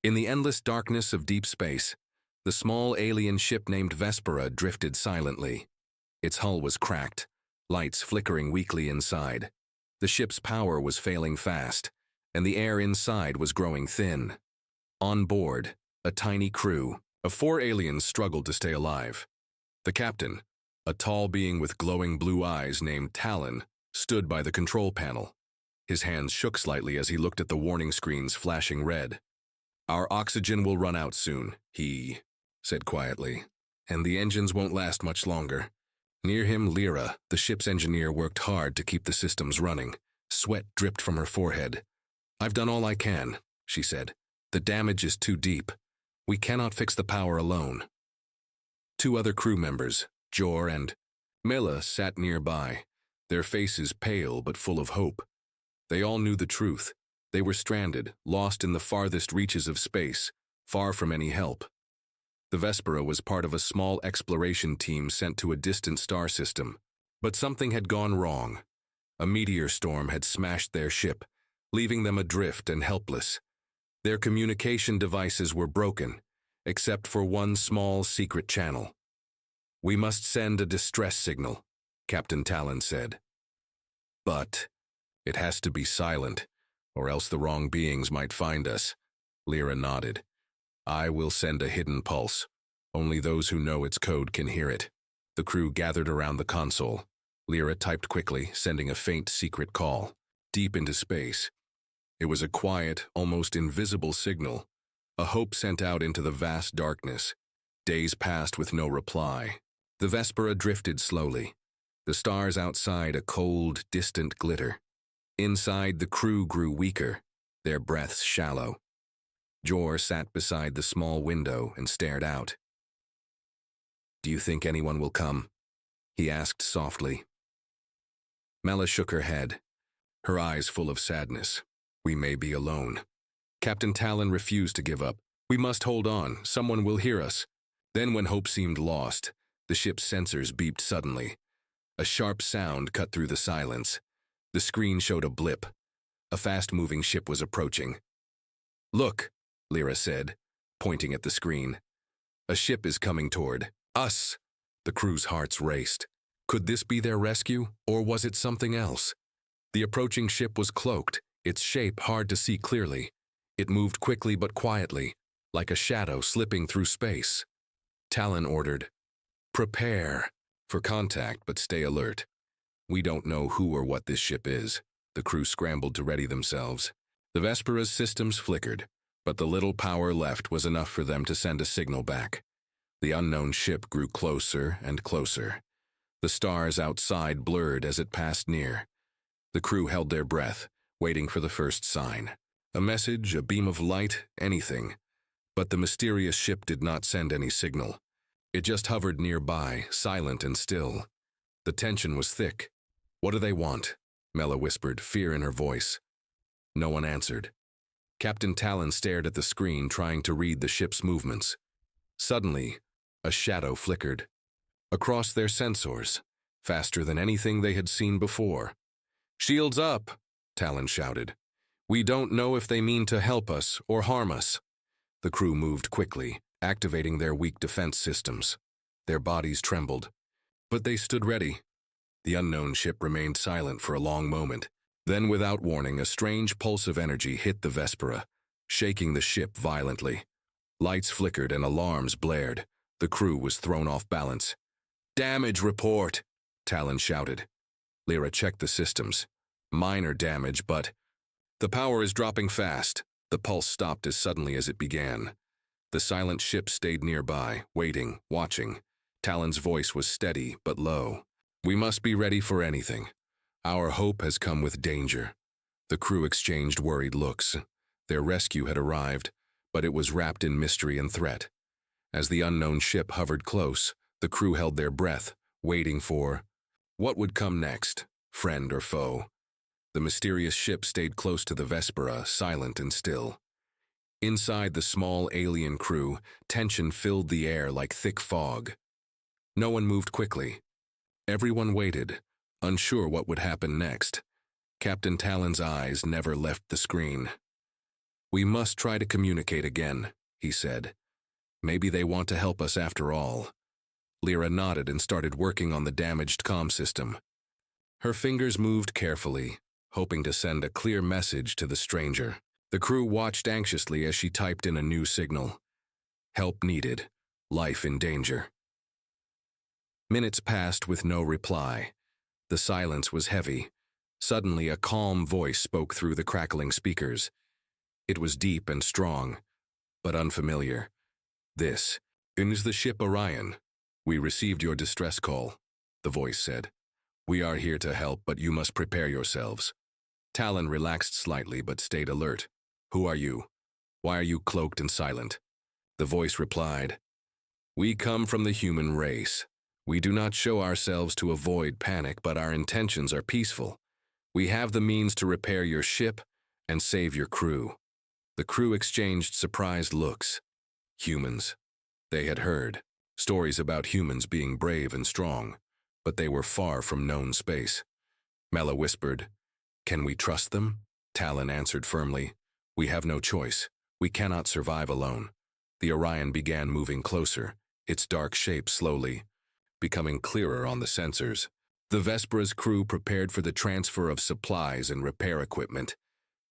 In the endless darkness of deep space, the small alien ship named Vespera drifted silently. Its hull was cracked, lights flickering weakly inside. The ship's power was failing fast, and the air inside was growing thin. On board, a tiny crew of 4 aliens struggled to stay alive. The captain, a tall being with glowing blue eyes named Talon, stood by the control panel. His hands shook slightly as he looked at the warning screens flashing red. "Our oxygen will run out soon," he said quietly, "and the engines won't last much longer." Near him, Lyra, the ship's engineer, worked hard to keep the systems running. Sweat dripped from her forehead. "I've done all I can," she said. "The damage is too deep. We cannot fix the power alone." 2 other crew members, Jor and Mela, sat nearby, their faces pale but full of hope. They all knew the truth. They were stranded, lost in the farthest reaches of space, far from any help. The Vespera was part of a small exploration team sent to a distant star system. But something had gone wrong. A meteor storm had smashed their ship, leaving them adrift and helpless. Their communication devices were broken, except for one small secret channel. "We must send a distress signal," Captain Talon said. "But it has to be silent, or else the wrong beings might find us." Lyra nodded. "I will send a hidden pulse. Only those who know its code can hear it." The crew gathered around the console. Lyra typed quickly, sending a faint secret call, deep into space. It was a quiet, almost invisible signal, a hope sent out into the vast darkness. Days passed with no reply. The Vespera drifted slowly, the stars outside a cold, distant glitter. Inside, the crew grew weaker, their breaths shallow. Jor sat beside the small window and stared out. "Do you think anyone will come?" he asked softly. Mela shook her head, her eyes full of sadness. "We may be alone." Captain Talon refused to give up. "We must hold on. Someone will hear us." Then, when hope seemed lost, the ship's sensors beeped suddenly. A sharp sound cut through the silence. The screen showed a blip. A fast-moving ship was approaching. "Look," Lyra said, pointing at the screen. "A ship is coming toward us." The crew's hearts raced. Could this be their rescue, or was it something else? The approaching ship was cloaked, its shape hard to see clearly. It moved quickly but quietly, like a shadow slipping through space. Talon ordered, "Prepare for contact, but stay alert." "We don't know who or what this ship is." The crew scrambled to ready themselves. The Vespera's systems flickered, but the little power left was enough for them to send a signal back. The unknown ship grew closer and closer. The stars outside blurred as it passed near. The crew held their breath, waiting for the first sign. A message, a beam of light, anything. But the mysterious ship did not send any signal. It just hovered nearby, silent and still. The tension was thick. "What do they want?" Mela whispered, fear in her voice. No one answered. Captain Talon stared at the screen, trying to read the ship's movements. Suddenly, a shadow flickered. Across their sensors, faster than anything they had seen before. "Shields up!" Talon shouted. "We don't know if they mean to help us or harm us." The crew moved quickly, activating their weak defense systems. Their bodies trembled, but they stood ready. The unknown ship remained silent for a long moment. Then, without warning, a strange pulse of energy hit the Vespera, shaking the ship violently. Lights flickered and alarms blared. The crew was thrown off balance. "Damage report!" Talon shouted. Lyra checked the systems. Minor damage, but the power is dropping fast. The pulse stopped as suddenly as it began. The silent ship stayed nearby, waiting, watching. Talon's voice was steady but low. "We must be ready for anything. Our hope has come with danger." The crew exchanged worried looks. Their rescue had arrived, but it was wrapped in mystery and threat. As the unknown ship hovered close, the crew held their breath, waiting for what would come next, friend or foe. The mysterious ship stayed close to the Vespera, silent and still. Inside the small alien crew, tension filled the air like thick fog. No one moved quickly. Everyone waited, unsure what would happen next. Captain Talon's eyes never left the screen. "We must try to communicate again," he said. "Maybe they want to help us after all." Lyra nodded and started working on the damaged comm system. Her fingers moved carefully, hoping to send a clear message to the stranger. The crew watched anxiously as she typed in a new signal. "Help needed. Life in danger." Minutes passed with no reply. The silence was heavy. Suddenly, a calm voice spoke through the crackling speakers. It was deep and strong, but unfamiliar. "This is the ship Orion. We received your distress call," the voice said. "We are here to help, but you must prepare yourselves." Talon relaxed slightly but stayed alert. "Who are you? Why are you cloaked and silent?" The voice replied, "We come from the human race. We do not show ourselves to avoid panic, but our intentions are peaceful. We have the means to repair your ship and save your crew." The crew exchanged surprised looks. Humans. They had heard stories about humans being brave and strong, but they were far from known space. Mela whispered, "Can we trust them?" Talon answered firmly, "We have no choice. We cannot survive alone." The Orion began moving closer, its dark shape slowly becoming clearer on the sensors. The Vespera's crew prepared for the transfer of supplies and repair equipment.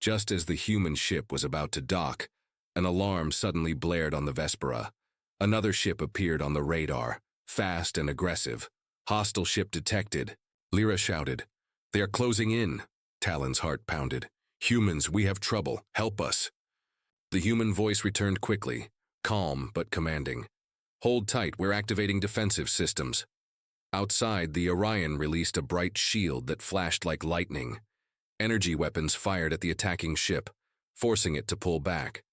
Just as the human ship was about to dock, an alarm suddenly blared on the Vespera. Another ship appeared on the radar, fast and aggressive. "Hostile ship detected," Lyra shouted. "They are closing in." Talon's heart pounded. "Humans, we have trouble. Help us." The human voice returned quickly, calm but commanding. "Hold tight, we're activating defensive systems." Outside, the Orion released a bright shield that flashed like lightning. Energy weapons fired at the attacking ship, forcing it to pull back.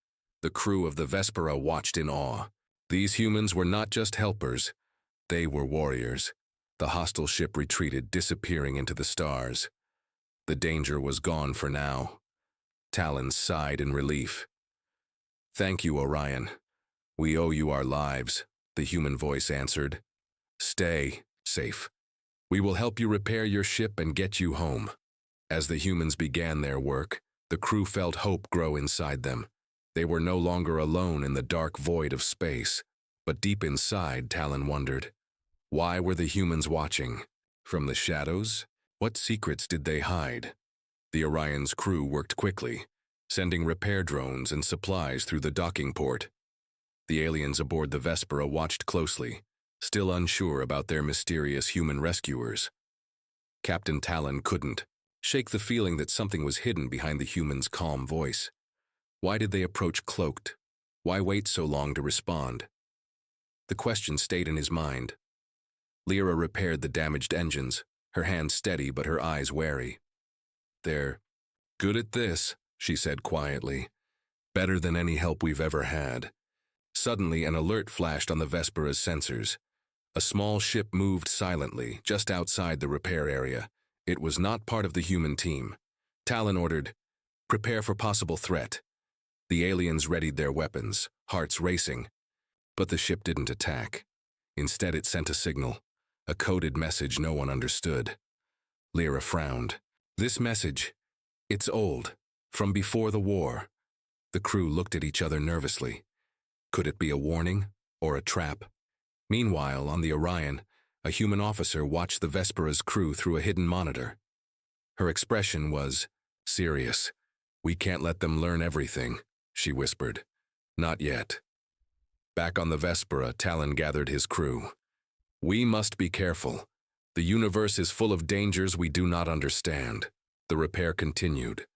The crew of the Vespera watched in awe. These humans were not just helpers, they were warriors. The hostile ship retreated, disappearing into the stars. The danger was gone for now. Talon sighed in relief. "Thank you, Orion. We owe you our lives," the human voice answered. "Stay safe. We will help you repair your ship and get you home." As the humans began their work, the crew felt hope grow inside them. They were no longer alone in the dark void of space. But deep inside, Talon wondered, why were the humans watching? From the shadows? What secrets did they hide? The Orion's crew worked quickly, sending repair drones and supplies through the docking port. The aliens aboard the Vespera watched closely, still unsure about their mysterious human rescuers. Captain Talon couldn't shake the feeling that something was hidden behind the human's calm voice. Why did they approach cloaked? Why wait so long to respond? The question stayed in his mind. Lyra repaired the damaged engines, her hands steady but her eyes wary. "They're good at this," she said quietly. "Better than any help we've ever had." Suddenly, an alert flashed on the Vespera's sensors. A small ship moved silently, just outside the repair area. It was not part of the human team. Talon ordered, "Prepare for possible threat." The aliens readied their weapons, hearts racing. But the ship didn't attack. Instead, it sent a signal, a coded message no one understood. Lyra frowned. "This message, it's old, from before the war." The crew looked at each other nervously. Could it be a warning or a trap? Meanwhile, on the Orion, a human officer watched the Vespera's crew through a hidden monitor. Her expression was serious. "We can't let them learn everything," she whispered. "Not yet." Back on the Vespera, Talon gathered his crew. "We must be careful. The universe is full of dangers we do not understand." The repair continued,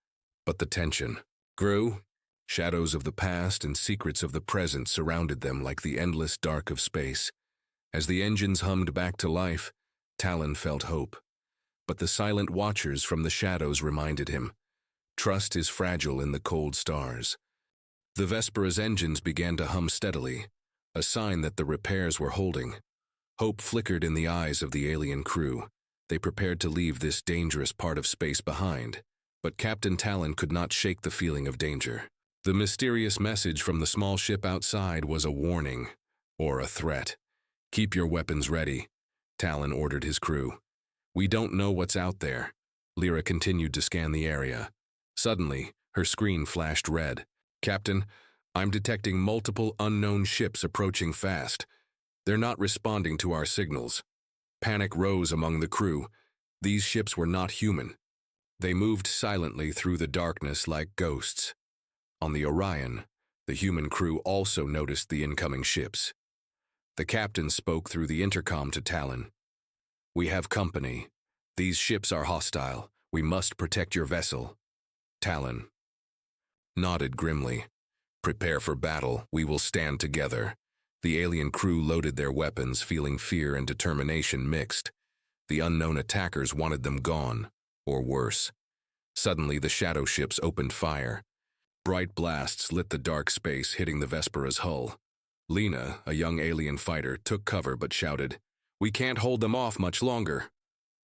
but the tension grew. Shadows of the past and secrets of the present surrounded them like the endless dark of space. As the engines hummed back to life, Talon felt hope. But the silent watchers from the shadows reminded him, trust is fragile in the cold stars. The Vespera's engines began to hum steadily, a sign that the repairs were holding. Hope flickered in the eyes of the alien crew. They prepared to leave this dangerous part of space behind. But Captain Talon could not shake the feeling of danger. The mysterious message from the small ship outside was a warning, or a threat. "Keep your weapons ready," Talon ordered his crew. "We don't know what's out there." Lyra continued to scan the area. Suddenly, her screen flashed red. Captain, I'm detecting multiple unknown ships approaching fast. They're not responding to our signals. Panic rose among the crew. These ships were not human. They moved silently through the darkness like ghosts. On the Orion, the human crew also noticed the incoming ships. The captain spoke through the intercom to Talon. "We have company. These ships are hostile. We must protect your vessel." Talon nodded grimly. "Prepare for battle. We will stand together." The alien crew loaded their weapons, feeling fear and determination mixed. The unknown attackers wanted them gone, or worse. Suddenly, the shadow ships opened fire. Bright blasts lit the dark space, hitting the Vespera's hull. Lena, a young alien fighter, took cover but shouted, "We can't hold them off much longer."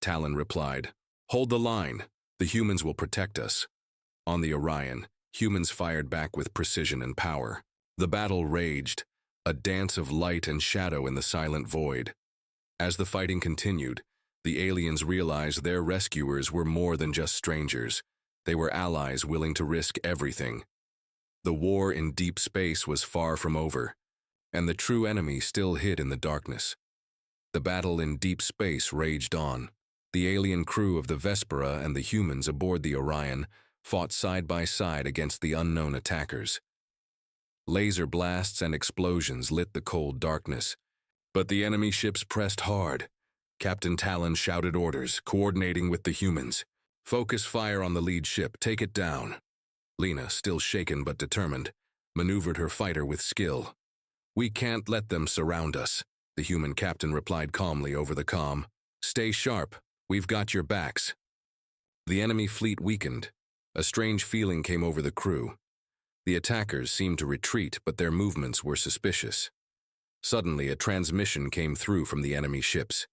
Talon replied, "Hold the line. The humans will protect us." On the Orion, humans fired back with precision and power. The battle raged, a dance of light and shadow in the silent void. As the fighting continued, the aliens realized their rescuers were more than just strangers. They were allies willing to risk everything. The war in deep space was far from over, and the true enemy still hid in the darkness. The battle in deep space raged on. The alien crew of the Vespera and the humans aboard the Orion fought side by side against the unknown attackers. Laser blasts and explosions lit the cold darkness, but the enemy ships pressed hard. Captain Talon shouted orders, coordinating with the humans. "Focus fire on the lead ship, take it down." Lena, still shaken but determined, maneuvered her fighter with skill. "We can't let them surround us," the human captain replied calmly over the comm. "Stay sharp, we've got your backs." The enemy fleet weakened. A strange feeling came over the crew. The attackers seemed to retreat, but their movements were suspicious. Suddenly, a transmission came through from the enemy ships.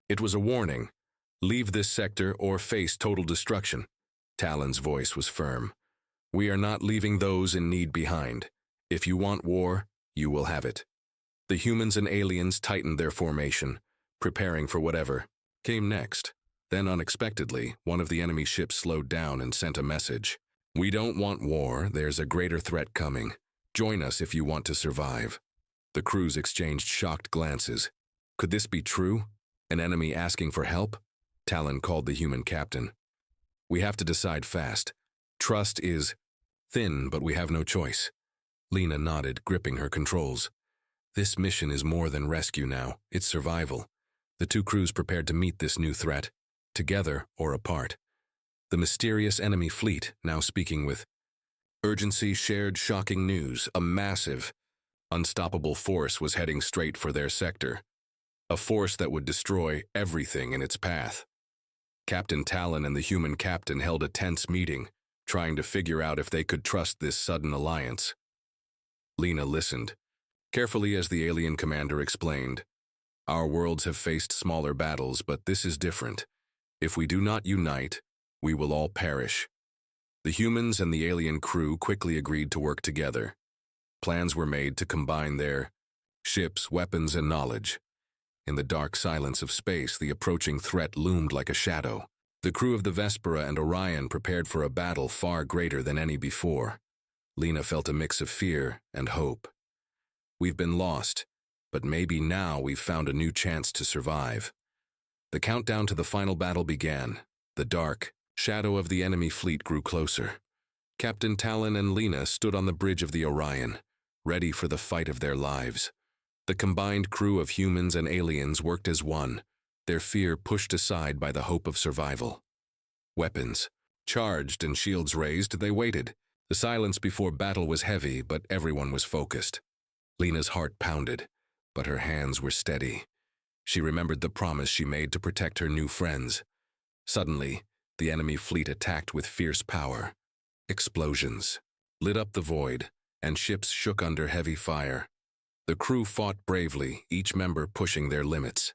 It was a warning. "Leave this sector or face total destruction." Talon's voice was firm. "We are not leaving those in need behind. If you want war, you will have it." The humans and aliens tightened their formation, preparing for whatever came next. Then, unexpectedly, one of the enemy ships slowed down and sent a message. "We don't want war. There's a greater threat coming. Join us if you want to survive." The crews exchanged shocked glances. Could this be true? An enemy asking for help? Talon called the human captain. "We have to decide fast. Trust is thin, but we have no choice." Lena nodded, gripping her controls. "This mission is more than rescue now. It's survival." The two crews prepared to meet this new threat, together or apart. The mysterious enemy fleet, now speaking with urgency, shared shocking news. A massive, unstoppable force was heading straight for their sector. A force that would destroy everything in its path. Captain Talon and the human captain held a tense meeting, trying to figure out if they could trust this sudden alliance. Lena listened, carefully as the alien commander explained. "Our worlds have faced smaller battles, but this is different. If we do not unite, we will all perish." The humans and the alien crew quickly agreed to work together. Plans were made to combine their ships, weapons, and knowledge. In the dark silence of space, the approaching threat loomed like a shadow. The crew of the Vespera and Orion prepared for a battle far greater than any before. Lena felt a mix of fear and hope. "We've been lost, but maybe now we've found a new chance to survive." The countdown to the final battle began. The dark shadow of the enemy fleet grew closer. Captain Talon and Lena stood on the bridge of the Orion, ready for the fight of their lives. The combined crew of humans and aliens worked as one, their fear pushed aside by the hope of survival. Weapons charged and shields raised, they waited. The silence before battle was heavy, but everyone was focused. Lena's heart pounded, but her hands were steady. She remembered the promise she made to protect her new friends. Suddenly, the enemy fleet attacked with fierce power. Explosions lit up the void, and ships shook under heavy fire. The crew fought bravely, each member pushing their limits.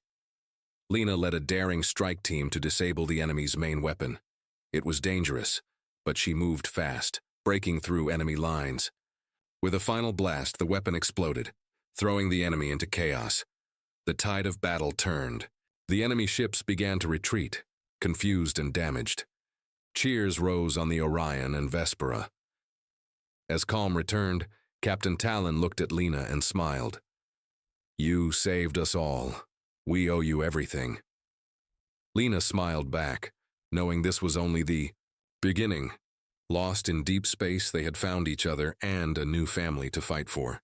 Lena led a daring strike team to disable the enemy's main weapon. It was dangerous, but she moved fast, breaking through enemy lines. With a final blast, the weapon exploded, throwing the enemy into chaos. The tide of battle turned. The enemy ships began to retreat, confused and damaged. Cheers rose on the Orion and Vespera. As calm returned, Captain Talon looked at Lena and smiled. You saved us all. We owe you everything. Lena smiled back, knowing this was only the beginning. Lost in deep space, they had found each other and a new family to fight for.